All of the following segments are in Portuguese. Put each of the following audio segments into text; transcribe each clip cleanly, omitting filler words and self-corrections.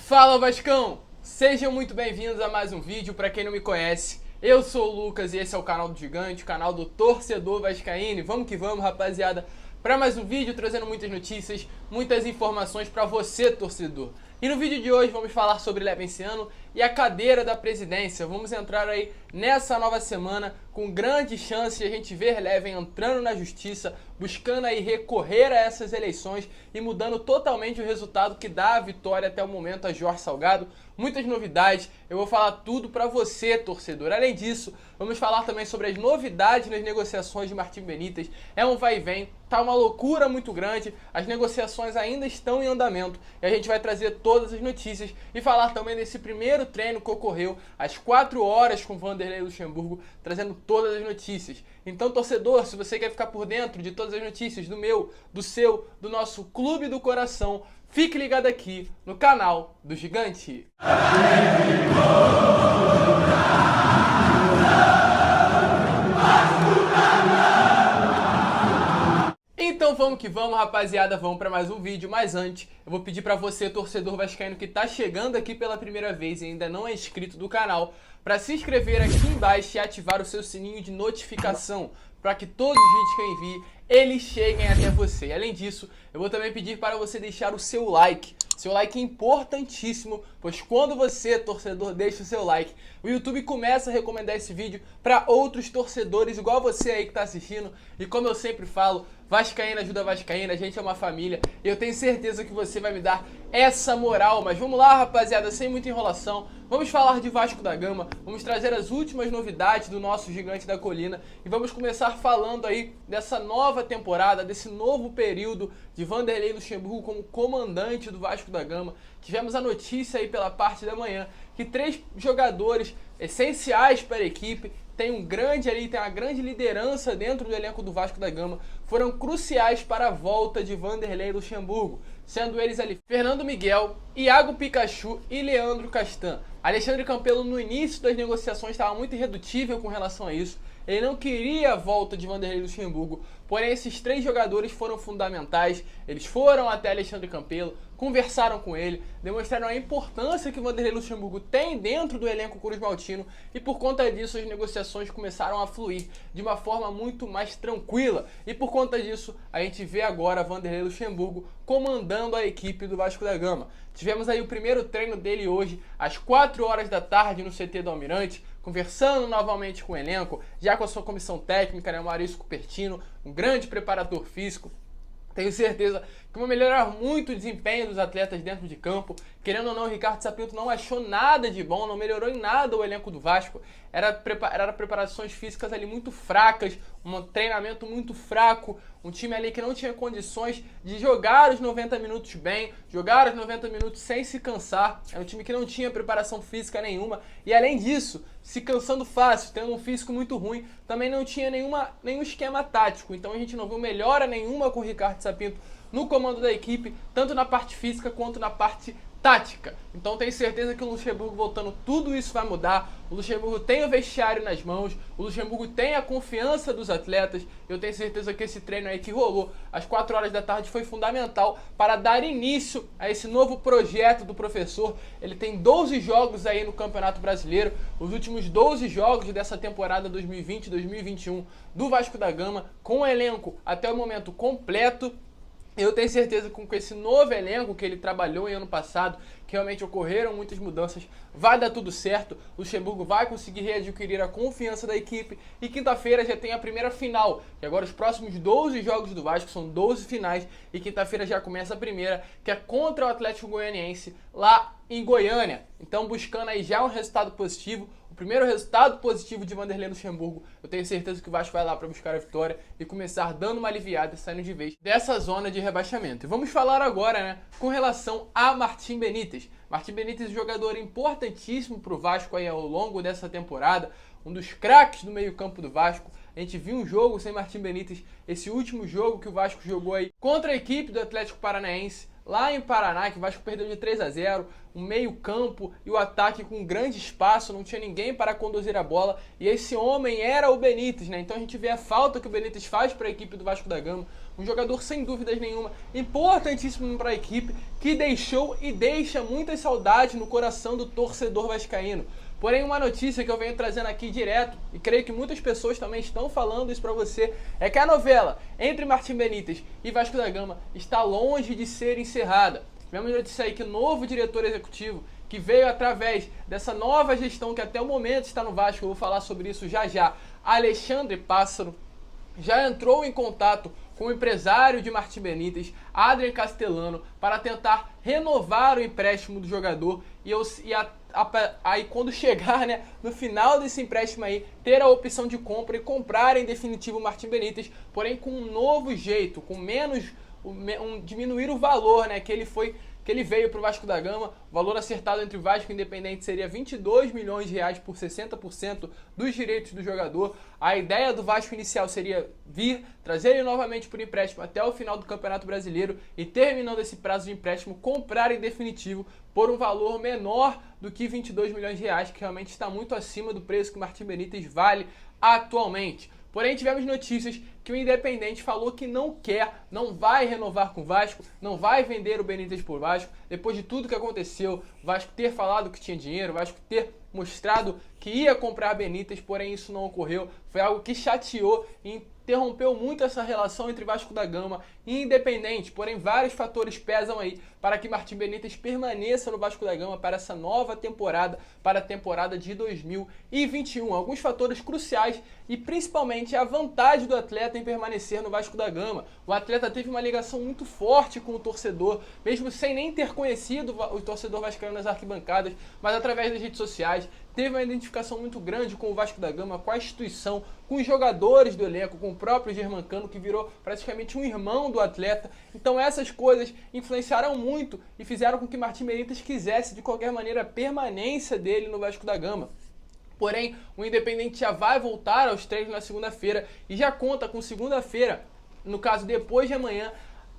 Fala Vascão! Sejam muito bem-vindos a mais um vídeo. Para quem não me conhece, eu sou o Lucas e esse é o canal do Gigante, o canal do torcedor vascaíno. Vamos que vamos, rapaziada, para mais um vídeo trazendo muitas notícias, muitas informações para você, torcedor. E no vídeo de hoje vamos falar sobre Levenciano e a cadeira da presidência. Vamos entrar aí nessa nova semana com grande chance de a gente ver Leven entrando na justiça, buscando aí recorrer a essas eleições e mudando totalmente o resultado que dá a vitória até o momento a Jorge Salgado. Muitas novidades, eu vou falar tudo pra você, torcedor. Além disso, vamos falar também sobre as novidades nas negociações de Martim Benítez. É um vai e vem, tá uma loucura muito grande, as negociações ainda estão em andamento e a gente vai trazer todas as notícias e falar também desse primeiro treino que ocorreu às 4 horas com Vanderlei Luxemburgo, trazendo todas as notícias. Então, torcedor, se você quer ficar por dentro de todas as notícias do meu, do seu, do nosso clube do coração, fique ligado aqui no canal do Gigante. Então vamos que vamos, rapaziada, vamos para mais um vídeo. Mas antes, eu vou pedir para você, torcedor vascaíno que tá chegando aqui pela primeira vez e ainda não é inscrito do canal, para se inscrever aqui embaixo e ativar o seu sininho de notificação, para que todos os vídeos que eu envie, eles cheguem até você. E além disso, eu vou também pedir para você deixar o seu like. Seu like é importantíssimo, pois quando você, torcedor, deixa o seu like, o YouTube começa a recomendar esse vídeo para outros torcedores igual você aí que está assistindo. E como eu sempre falo, Vascaína ajuda Vascaína, a gente é uma família e eu tenho certeza que você vai me dar essa moral. Mas vamos lá, rapaziada, sem muita enrolação, vamos falar de Vasco da Gama, vamos trazer as últimas novidades do nosso Gigante da Colina e vamos começar falando aí dessa nova temporada, desse novo período de Vanderlei Luxemburgo como comandante do Vasco da Gama. Tivemos a notícia aí pela parte da manhã que 3 jogadores essenciais para a equipe, tem uma grande liderança dentro do elenco do Vasco da Gama, foram cruciais para a volta de Vanderlei Luxemburgo, sendo eles ali Fernando Miguel, Iago Pikachu e Leandro Castan. Alexandre Campelo no início das negociações estava muito irredutível com relação a isso, ele não queria a volta de Vanderlei Luxemburgo, porém esses 3 jogadores foram fundamentais, eles foram até Alexandre Campelo, conversaram com ele, demonstraram a importância que Vanderlei Luxemburgo tem dentro do elenco cruz-maltino e por conta disso as negociações começaram a fluir de uma forma muito mais tranquila e por conta disso a gente vê agora Vanderlei Luxemburgo comandando a equipe do Vasco da Gama. Tivemos aí o primeiro treino dele hoje às 4 horas da tarde no CT do Almirante, conversando novamente com o elenco, já com a sua comissão técnica, né, o Maurício Cupertino, um grande preparador físico. Tenho certeza que vai melhorar muito o desempenho dos atletas dentro de campo. Querendo ou não, o Ricardo Sapinto não achou nada de bom, não melhorou em nada o elenco do Vasco. Era preparações físicas ali muito fracas, um treinamento muito fraco, um time ali que não tinha condições de jogar os 90 minutos bem, jogar os 90 minutos sem se cansar. Era um time que não tinha preparação física nenhuma e além disso, se cansando fácil, tendo um físico muito ruim, também não tinha nenhum esquema tático. Então a gente não viu melhora nenhuma com o Ricardo Sapinto no comando da equipe, tanto na parte física quanto na parte tática. Então tenho certeza que o Luxemburgo voltando, tudo isso vai mudar. O Luxemburgo tem o vestiário nas mãos, o Luxemburgo tem a confiança dos atletas. Eu tenho certeza que esse treino aí que rolou às 4 horas da tarde foi fundamental para dar início a esse novo projeto do professor. Ele tem 12 jogos aí no Campeonato Brasileiro, os últimos 12 jogos dessa temporada 2020-2021 do Vasco da Gama, com o elenco até o momento completo. Eu tenho certeza que com esse novo elenco que ele trabalhou em ano passado, que realmente ocorreram muitas mudanças, vai dar tudo certo. O Luxemburgo vai conseguir readquirir a confiança da equipe e quinta-feira já tem a primeira final, que agora os próximos 12 jogos do Vasco são 12 finais e quinta-feira já começa a primeira, que é contra o Atlético Goianiense lá em Goiânia. Então buscando aí já um resultado positivo, o primeiro resultado positivo de Vanderlei Luxemburgo, eu tenho certeza que o Vasco vai lá para buscar a vitória e começar dando uma aliviada e saindo de vez dessa zona de rebaixamento. E vamos falar agora, né, com relação a Martim Benítez. Martim Benítez é um jogador importantíssimo para o Vasco aí ao longo dessa temporada, um dos craques do meio-campo do Vasco. A gente viu um jogo sem Martim Benítez, esse último jogo que o Vasco jogou aí contra a equipe do Atlético Paranaense, lá em Paraná, que o Vasco perdeu de 3-0, o meio-campo e o ataque com grande espaço, não tinha ninguém para conduzir a bola, e esse homem era o Benítez, né? Então a gente vê a falta que o Benítez faz para a equipe do Vasco da Gama, um jogador sem dúvidas nenhuma, importantíssimo para a equipe, que deixou e deixa muitas saudades no coração do torcedor vascaíno. Porém, uma notícia que eu venho trazendo aqui direto, e creio que muitas pessoas também estão falando isso para você, é que a novela entre Martim Benítez e Vasco da Gama está longe de ser encerrada. Tivemos notícia aí que o novo diretor executivo, que veio através dessa nova gestão que até o momento está no Vasco, eu vou falar sobre isso já já, Alexandre Pássaro, já entrou em contato com o empresário de Martim Benítez, Adrien Castellano, para tentar renovar o empréstimo do jogador aí quando chegar, né, no final desse empréstimo aí, ter a opção de compra e comprar em definitivo o Martim Benítez, porém com um novo jeito, com menos, diminuir o valor, né, que ele veio para o Vasco da Gama. O valor acertado entre o Vasco e o Independente seria 22 milhões de reais por 60% dos direitos do jogador. A ideia do Vasco inicial seria trazer ele novamente por empréstimo até o final do Campeonato Brasileiro e, terminando esse prazo de empréstimo, comprar em definitivo por um valor menor do que 22 milhões de reais, que realmente está muito acima do preço que o Martim Benítez vale atualmente. Porém, tivemos notícias que o Independente falou que não vai renovar com o Vasco, não vai vender o Benítez por Vasco. Depois de tudo que aconteceu, o Vasco ter falado que tinha dinheiro, o Vasco ter mostrado que ia comprar Benítez, porém isso não ocorreu. Foi algo que chateou e interrompeu muito essa relação entre Vasco da Gama e Independente. Porém, vários fatores pesam aí para que Martim Benítez permaneça no Vasco da Gama para essa nova temporada, para a temporada de 2021. Alguns fatores cruciais e principalmente a vontade do atleta em permanecer no Vasco da Gama. O atleta teve uma ligação muito forte com o torcedor, mesmo sem nem ter conhecido o torcedor vascaíno nas arquibancadas, mas através das redes sociais. Teve uma identificação muito grande com o Vasco da Gama, com a instituição, com os jogadores do elenco, com o próprio Germancano, que virou praticamente um irmão do atleta. Então essas coisas influenciaram muito e fizeram com que Martim Benítez quisesse, de qualquer maneira, a permanência dele no Vasco da Gama. Porém, o Independente já vai voltar aos treinos na segunda-feira e já conta com segunda-feira, no caso depois de amanhã,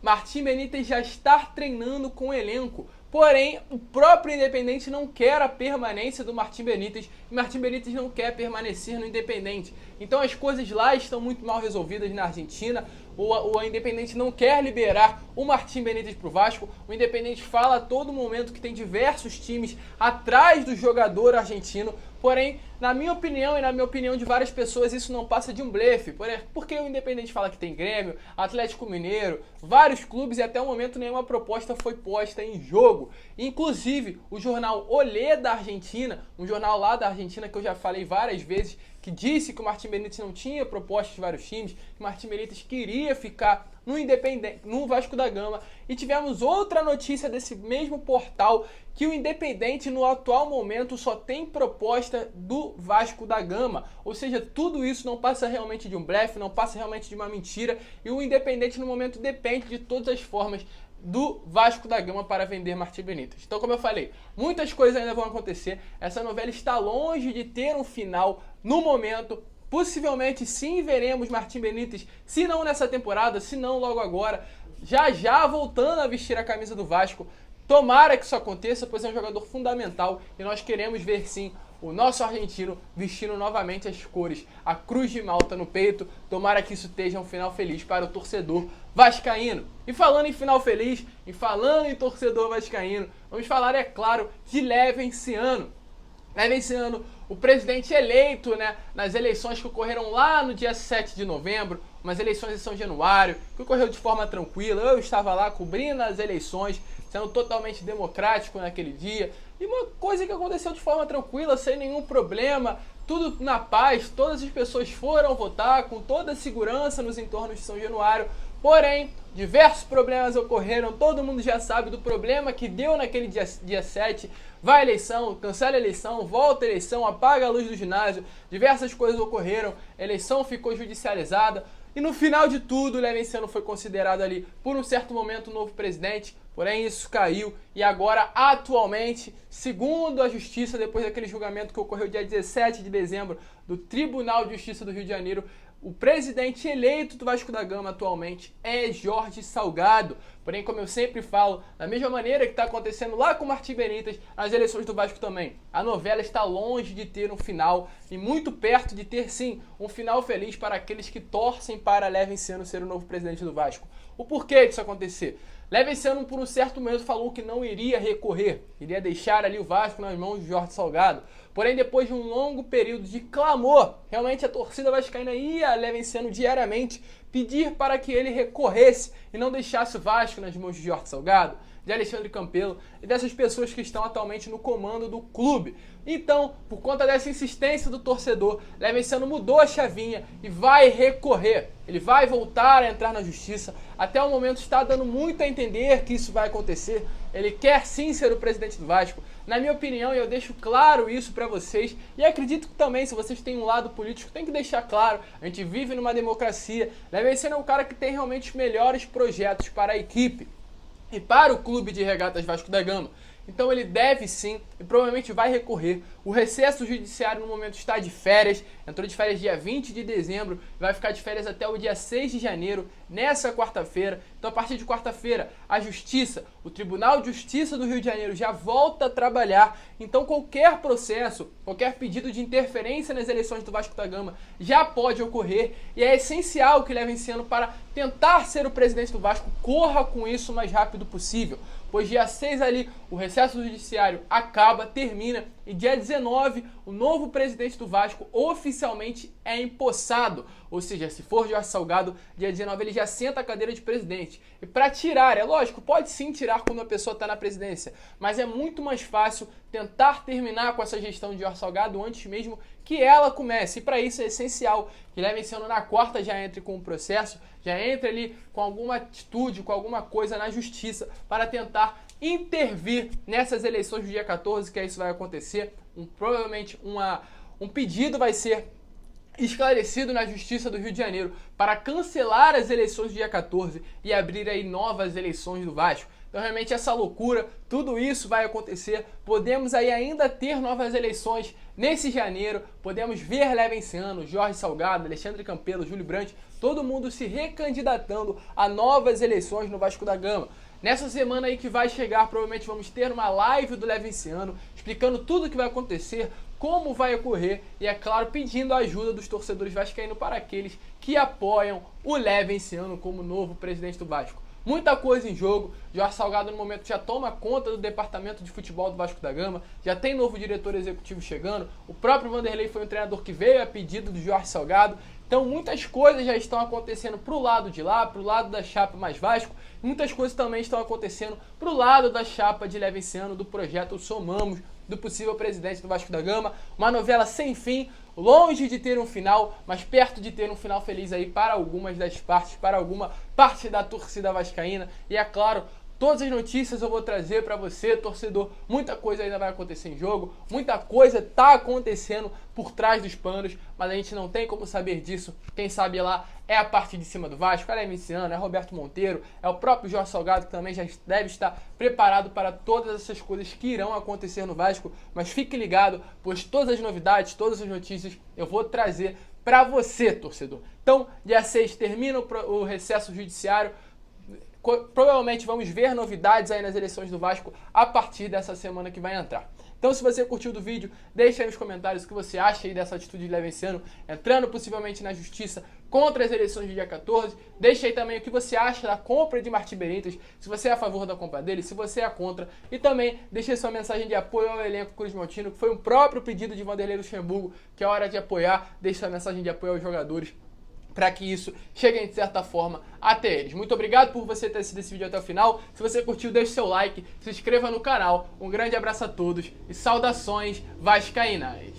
Martim Benítez já está treinando com o elenco. Porém, o próprio Independente não quer a permanência do Martim Benítez e Martim Benítez não quer permanecer no Independente. Então as coisas lá estão muito mal resolvidas na Argentina. O Independente não quer liberar o Martim Benítez para o Vasco. O Independente fala a todo momento que tem diversos times atrás do jogador argentino. Porém, na minha opinião e na minha opinião de várias pessoas, isso não passa de um blefe. Porque o Independente fala que tem Grêmio, Atlético Mineiro, vários clubes e até o momento nenhuma proposta foi posta em jogo. Inclusive, o jornal Olé da Argentina, um jornal lá da Argentina que eu já falei várias vezes, que disse que o Martim Benítez não tinha propostas de vários times, que o Martim Benítez queria ficar no Independente, no Vasco da Gama. E tivemos outra notícia desse mesmo portal, que o Independente no atual momento só tem proposta do Vasco da Gama. Ou seja, tudo isso não passa realmente de um blefe, não passa realmente de uma mentira, e o Independente no momento depende de todas as formas do Vasco da Gama para vender Martim Benítez. Então, como eu falei, muitas coisas ainda vão acontecer. Essa novela está longe de ter um final no momento. Possivelmente sim veremos Martim Benítez, se não nessa temporada, se não logo agora, já voltando a vestir a camisa do Vasco. Tomara que isso aconteça, pois é um jogador fundamental e nós queremos ver sim o nosso argentino vestindo novamente as cores, a Cruz de Malta no peito. Tomara que isso esteja um final feliz para o torcedor vascaíno. E falando em final feliz, e falando em torcedor vascaíno, vamos falar, é claro, de Levenciano. Levenciano, o presidente eleito, né, nas eleições que ocorreram lá no dia 7 de novembro, umas eleições em São Januário, que ocorreu de forma tranquila. Eu estava lá cobrindo as eleições, sendo totalmente democrático naquele dia. E uma coisa que aconteceu de forma tranquila, sem nenhum problema, tudo na paz, todas as pessoas foram votar com toda a segurança nos entornos de São Januário. Porém, diversos problemas ocorreram, todo mundo já sabe do problema que deu naquele dia 7. Vai a eleição, cancela a eleição, volta a eleição, apaga a luz do ginásio, diversas coisas ocorreram, a eleição ficou judicializada. E no final de tudo, o Levenciano foi considerado ali, por um certo momento, o novo presidente. Porém, isso caiu e agora, atualmente, segundo a Justiça, depois daquele julgamento que ocorreu dia 17 de dezembro do Tribunal de Justiça do Rio de Janeiro, o presidente eleito do Vasco da Gama atualmente é Jorge Salgado. Porém, como eu sempre falo, da mesma maneira que está acontecendo lá com o Martim Benítez, nas eleições do Vasco também, a novela está longe de ter um final e muito perto de ter, sim, um final feliz para aqueles que torcem para Levinciano ser o novo presidente do Vasco. O porquê disso acontecer? Levinciano, por um certo momento, falou que não iria recorrer, iria deixar ali o Vasco nas mãos de Jorge Salgado. Porém, depois de um longo período de clamor, realmente a torcida vascaína ia a Levinciano diariamente pedir para que ele recorresse e não deixasse o Vasco nas mãos de Jorge Salgado, de Alexandre Campelo e dessas pessoas que estão atualmente no comando do clube. Então, por conta dessa insistência do torcedor, Levinciano mudou a chavinha e vai recorrer. Ele vai voltar a entrar na justiça. Até o momento está dando muito a entender que isso vai acontecer. Ele quer sim ser o presidente do Vasco. Na minha opinião, e eu deixo claro isso para vocês, e acredito que também, se vocês têm um lado político, tem que deixar claro, a gente vive numa democracia. Levinciano é um cara que tem realmente os melhores projetos para a equipe e para o clube de regatas Vasco da Gama. Então ele deve sim e provavelmente vai recorrer. O recesso judiciário no momento está de férias, entrou de férias dia 20 de dezembro, vai ficar de férias até o dia 6 de janeiro, nessa quarta-feira. Então a partir de quarta-feira, a Justiça, o Tribunal de Justiça do Rio de Janeiro já volta a trabalhar. Então qualquer processo, qualquer pedido de interferência nas eleições do Vasco da Gama já pode ocorrer. E é essencial que Levinciano, para tentar ser o presidente do Vasco, corra com isso o mais rápido possível. Pois dia 6 ali, o recesso judiciário acaba, termina, e dia 19, o novo presidente do Vasco oficialmente é empossado. Ou seja, se for Jorge Salgado, dia 19 ele já senta a cadeira de presidente. E para tirar, é lógico, pode sim tirar quando a pessoa está na presidência, mas é muito mais fácil tentar terminar com essa gestão de Jorge Salgado antes mesmo que ela comece. E para isso é essencial que Levinciano na quarta já entre com o processo, já entre ali com alguma atitude, com alguma coisa na justiça para tentar intervir nessas eleições do dia 14, que isso vai acontecer. Provavelmente um pedido vai ser esclarecido na Justiça do Rio de Janeiro para cancelar as eleições do dia 14 e abrir aí novas eleições do Vasco. Então realmente essa loucura, tudo isso vai acontecer. Podemos aí ainda ter novas eleições nesse janeiro. Podemos ver Levinciano, Jorge Salgado, Alexandre Campelo, Júlio Brandt, todo mundo se recandidatando a novas eleições no Vasco da Gama. Nessa semana aí que vai chegar, provavelmente vamos ter uma live do Levinciano explicando tudo o que vai acontecer, como vai ocorrer e, é claro, pedindo a ajuda dos torcedores vascaínos para aqueles que apoiam o Levinciano como novo presidente do Vasco. Muita coisa em jogo. Jorge Salgado no momento já toma conta do departamento de futebol do Vasco da Gama, já tem novo diretor executivo chegando, o próprio Vanderlei foi um treinador que veio a pedido do Jorge Salgado. Então muitas coisas já estão acontecendo pro lado de lá, pro lado da chapa mais Vasco, muitas coisas também estão acontecendo pro lado da chapa de Levinciano, do projeto Somamos, do possível presidente do Vasco da Gama. Uma novela sem fim, longe de ter um final, mas perto de ter um final feliz aí para algumas das partes, para alguma parte da torcida vascaína. E é claro, todas as notícias eu vou trazer para você, torcedor. Muita coisa ainda vai acontecer em jogo, muita coisa está acontecendo por trás dos panos, mas a gente não tem como saber disso. Quem sabe lá é a parte de cima do Vasco, é Levinciano, é Roberto Monteiro, é o próprio Jorge Salgado, que também já deve estar preparado para todas essas coisas que irão acontecer no Vasco. Mas fique ligado, pois todas as novidades, todas as notícias eu vou trazer para você, torcedor. Então, dia 6 termina o recesso judiciário. Provavelmente vamos ver novidades aí nas eleições do Vasco a partir dessa semana que vai entrar. Então, se você curtiu do vídeo, deixa aí nos comentários o que você acha aí dessa atitude de Levinciano entrando possivelmente na justiça contra as eleições do dia 14. Deixa aí também o que você acha da compra de Martim Benítez, se você é a favor da compra dele, se você é contra. E também deixa aí sua mensagem de apoio ao elenco Cruz Maltino, que foi um próprio pedido de Vanderlei Luxemburgo, que é hora de apoiar. Deixa sua mensagem de apoio aos jogadores, para que isso chegue de certa forma até eles. Muito obrigado por você ter assistido esse vídeo até o final. Se você curtiu, deixe seu like, se inscreva no canal. Um grande abraço a todos e saudações vascaínas!